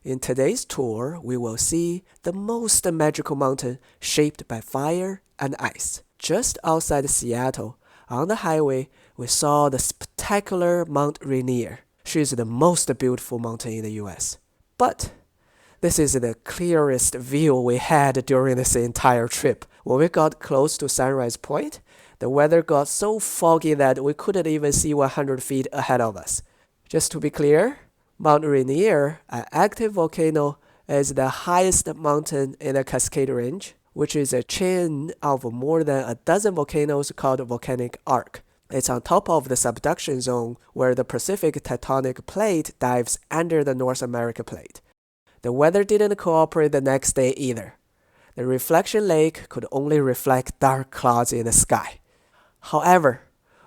In today's tour, we will see the most magical mountain shaped by fire and ice. Just outside Seattle, on the highway, we saw the spectacular Mount Rainier. She is the most beautiful mountain in the US. But this is the clearest view we had during this entire trip. When we got close to Sunrise Point, the weather got so foggy that we couldn't even see 100 feet ahead of us. Just to be clear, Mount Rainier, an active volcano, is the highest mountain in the Cascade Range, which is a chain of more than a dozen volcanoes called volcanic arc. It's on top of the subduction zone where the Pacific tectonic plate dives under the North American plate. The weather didn't cooperate the next day either. The reflection lake could only reflect dark clouds in the sky. However,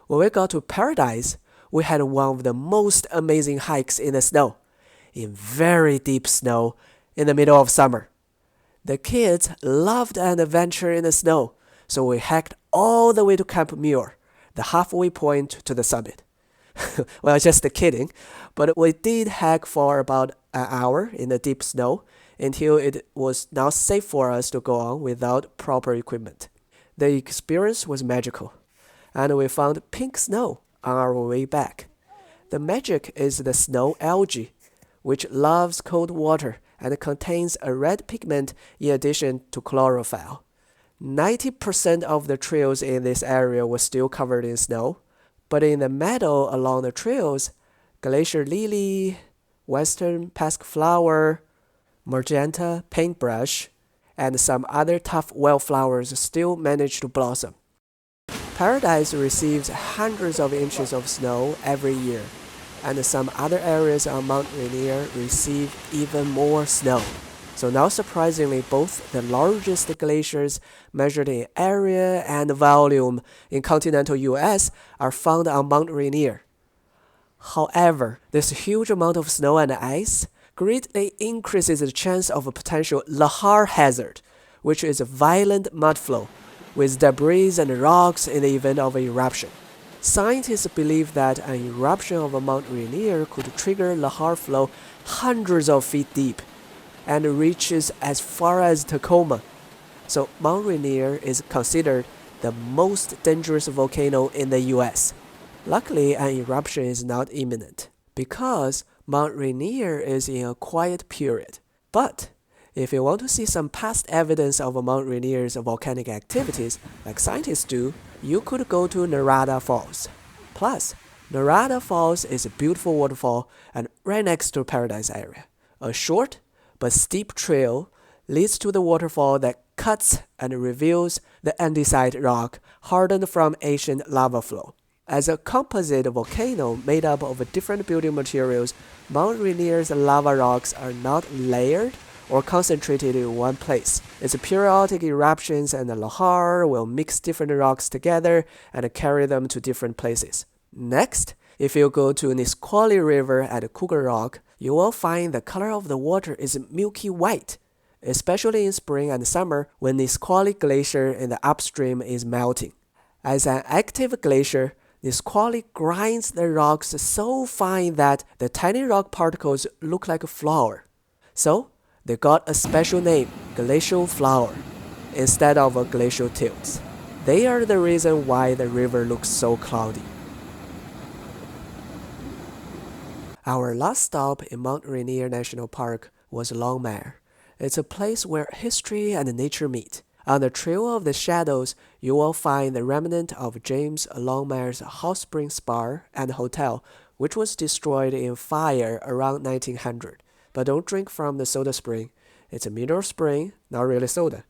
when we got to Paradise, we had one of the most amazing hikes in the snow, in very deep snow in the middle of summer. The kids loved an adventure in the snow, so we hiked all the way to Camp Muir, the halfway point to the summit. Well, just kidding, but we did hike for about an hour in the deep snow until it was now safe for us to go on without proper equipment. The experience was magical, and we found pink snow on our way back. The magic is the snow algae, which loves cold water and contains a red pigment in addition to chlorophyll. 90% of the trails in this area were still covered in snow, but in the meadow along the trails, glacier lily, western pasque flower, magenta paintbrush, and some other tough wildflowers still managed to blossom. Paradise receives hundreds of inches of snow every year, and some other areas on Mount Rainier receive even more snow. So not surprisingly, both the largest glaciers measured in area and volume in continental US are found on Mount Rainier. However, this huge amount of snow and ice greatly increases the chance of a potential lahar hazard, which is a violent mudflow with debris and rocks in the event of an eruption. Scientists believe that an eruption of Mount Rainier could trigger lahar flow hundreds of feet deep and reaches as far as Tacoma. So Mount Rainier is considered the most dangerous volcano in the US. Luckily, an eruption is not imminent because Mount Rainier is in a quiet period. But if you want to see some past evidence of Mount Rainier's volcanic activities, like scientists do, you could go to Narada Falls. Plus, Narada Falls is a beautiful waterfall and right next to Paradise area. A short but steep trail leads to the waterfall that cuts and reveals the andesite rock hardened from ancient lava flow. As a composite volcano made up of different building materials, Mount Rainier's lava rocks are not layered or concentrated in one place. Its periodic eruptions and the lahar will mix different rocks together and carry them to different places. Next, if you go to Nisqually River at Cougar Rock, you will find the color of the water is milky white, especially in spring and summer when Nisqually Glacier in the upstream is melting. As an active glacier, Nisqually grinds the rocks so fine that the tiny rock particles look like a flour. So, they got a special name, glacial flour, instead of a glacial tilt. They are the reason why the river looks so cloudy. Our last stop in Mount Rainier National Park was Longmire. It's a place where history and nature meet. On the Trail of the Shadows, you will find the remnant of James Longmire's hot spring spa and hotel, which was destroyed in fire around 1900. But don't drink from the soda spring. It's a mineral spring, not really soda.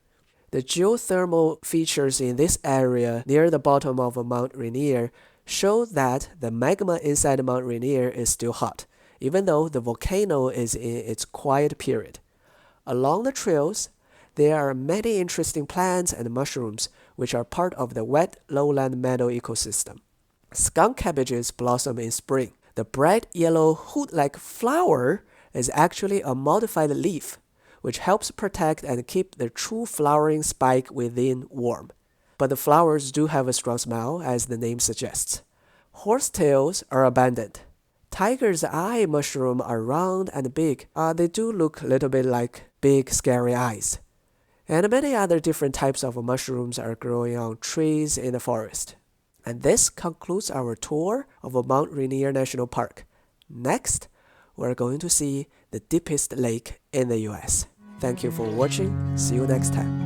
The geothermal features in this area near the bottom of Mount Rainier show that the magma inside Mount Rainier is still hot, even though the volcano is in its quiet period. Along the trails, there are many interesting plants and mushrooms which are part of the wet lowland meadow ecosystem. Skunk cabbages blossom in spring. The bright yellow hood-like flower is actually a modified leaf, which helps protect and keep the true flowering spike within warm. But the flowers do have a strong smell, as the name suggests. Horsetails are abundant. Tiger's eye mushroom are round and big. They do look a little bit like big scary eyes. And many other different types of mushrooms are growing on trees in the forest. And this concludes our tour of Mount Rainier National Park. Next, we're going to see the deepest lake in the US. Thank you for watching. See you next time.